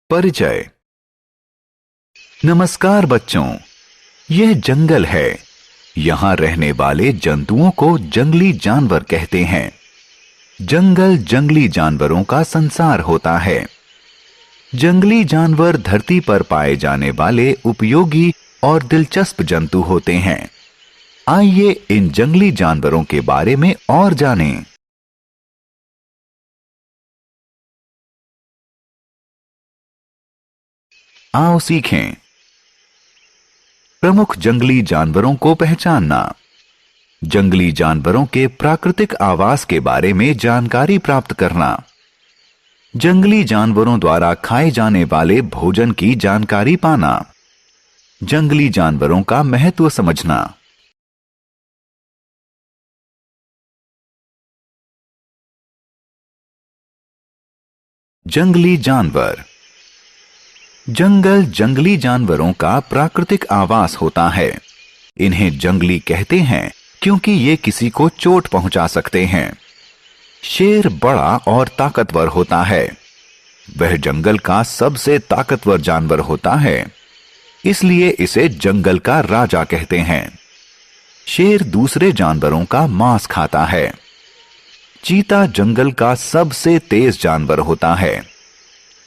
परिचय। नमस्कार बच्चों, यह जंगल है। यहाँ रहने वाले जंतुओं को जंगली जानवर कहते हैं। जंगल जंगली जानवरों का संसार होता है। जंगली जानवर धरती पर पाए जाने वाले उपयोगी और दिलचस्प जंतु होते हैं। आइए इन जंगली जानवरों के बारे में और जानें। आओ सीखें। प्रमुख जंगली जानवरों को पहचानना। जंगली जानवरों के प्राकृतिक आवास के बारे में जानकारी प्राप्त करना। जंगली जानवरों द्वारा खाए जाने वाले भोजन की जानकारी पाना। जंगली जानवरों का महत्व समझना। जंगली जानवर। जंगल जंगली जानवरों का प्राकृतिक आवास होता है। इन्हें जंगली कहते हैं क्योंकि ये किसी को चोट पहुंचा सकते हैं। शेर बड़ा और ताकतवर होता है। वह जंगल का सबसे ताकतवर जानवर होता है, इसलिए इसे जंगल का राजा कहते हैं। शेर दूसरे जानवरों का मांस खाता है। चीता जंगल का सबसे तेज जानवर होता है।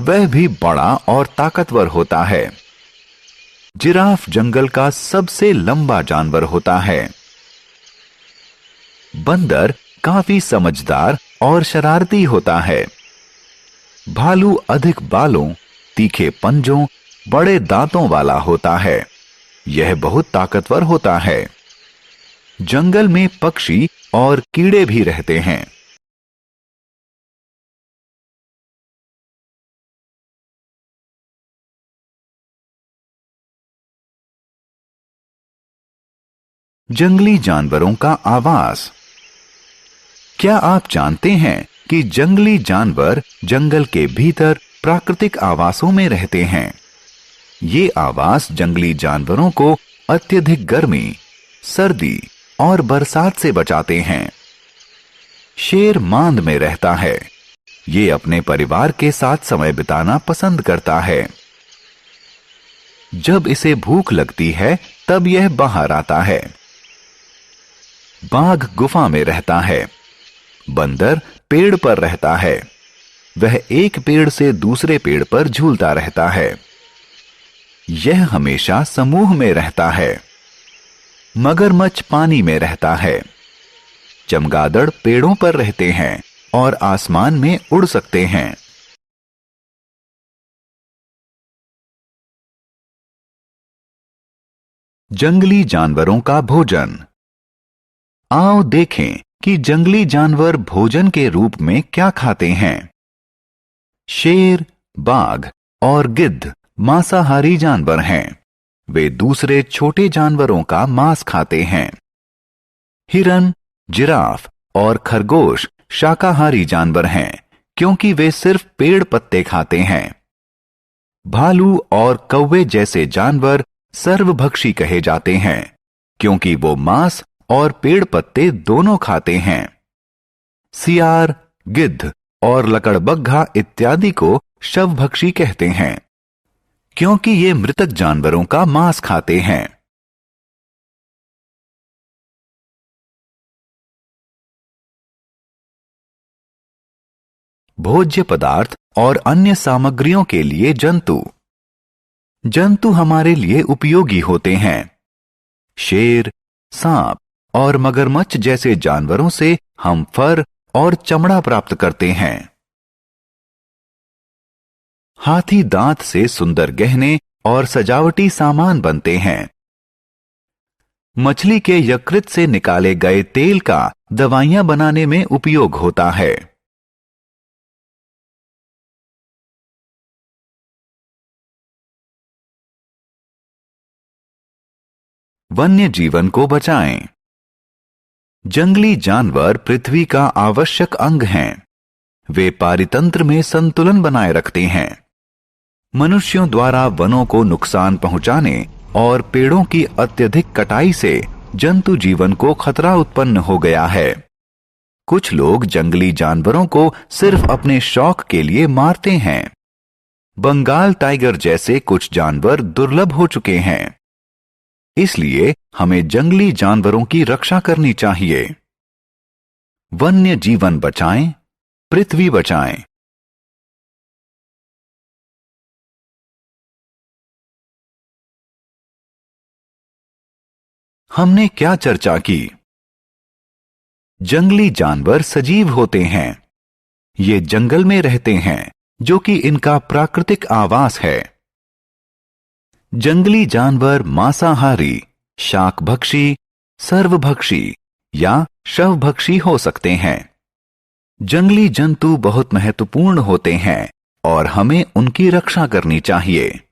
वह भी बड़ा और ताकतवर होता है। जिराफ जंगल का सबसे लंबा जानवर होता है। बंदर काफी समझदार और शरारती होता है। भालू अधिक बालों, तीखे पंजों, बड़े दांतों वाला होता है। यह बहुत ताकतवर होता है। जंगल में पक्षी और कीड़े भी रहते हैं। जंगली जानवरों का आवास। क्या आप जानते हैं कि जंगली जानवर जंगल के भीतर प्राकृतिक आवासों में रहते हैं? ये आवास जंगली जानवरों को अत्यधिक गर्मी, सर्दी और बरसात से बचाते हैं। शेर मांद में रहता है। ये अपने परिवार के साथ समय बिताना पसंद करता है। जब इसे भूख लगती है तब यह बाहर आता है। बाघ गुफा में रहता है। बंदर पेड़ पर रहता है। वह एक पेड़ से दूसरे पेड़ पर झूलता रहता है। यह हमेशा समूह में रहता है। मगरमच्छ पानी में रहता है। चमगादड़ पेड़ों पर रहते हैं और आसमान में उड़ सकते हैं। जंगली जानवरों का भोजन। आओ देखें कि जंगली जानवर भोजन के रूप में क्या खाते हैं। शेर, बाघ और गिद्ध मांसाहारी जानवर हैं। वे दूसरे छोटे जानवरों का मांस खाते हैं। हिरन, जिराफ और खरगोश शाकाहारी जानवर हैं क्योंकि वे सिर्फ पेड़ पत्ते खाते हैं। भालू और कौवे जैसे जानवर सर्वभक्षी कहे जाते हैं क्योंकि वो मांस और पेड़ पत्ते दोनों खाते हैं। सियार, गिद्ध और लकड़बग्घा इत्यादि को शवभक्षी कहते हैं क्योंकि ये मृतक जानवरों का मांस खाते हैं। भोज्य पदार्थ और अन्य सामग्रियों के लिए जंतु। जंतु हमारे लिए उपयोगी होते हैं। शेर, सांप और मगरमच्छ जैसे जानवरों से हम फर और चमड़ा प्राप्त करते हैं। हाथी दांत से सुंदर गहने और सजावटी सामान बनते हैं। मछली के यकृत से निकाले गए तेल का दवाइयां बनाने में उपयोग होता है। वन्य जीवन को बचाएं। जंगली जानवर पृथ्वी का आवश्यक अंग हैं। वे पारितंत्र में संतुलन बनाए रखते हैं। मनुष्यों द्वारा वनों को नुकसान पहुंचाने और पेड़ों की अत्यधिक कटाई से जंतु जीवन को खतरा उत्पन्न हो गया है। कुछ लोग जंगली जानवरों को सिर्फ अपने शौक के लिए मारते हैं। बंगाल टाइगर जैसे कुछ जानवर दुर्लभ हो चुके हैं। इसलिए हमें जंगली जानवरों की रक्षा करनी चाहिए। वन्य जीवन बचाएं, पृथ्वी बचाएं। हमने क्या चर्चा की? जंगली जानवर सजीव होते हैं। ये जंगल में रहते हैं, जो कि इनका प्राकृतिक आवास है। जंगली जानवर मांसाहारी, शाकभक्षी, सर्वभक्षी या शवभक्षी हो सकते हैं। जंगली जंतु बहुत महत्वपूर्ण होते हैं और हमें उनकी रक्षा करनी चाहिए।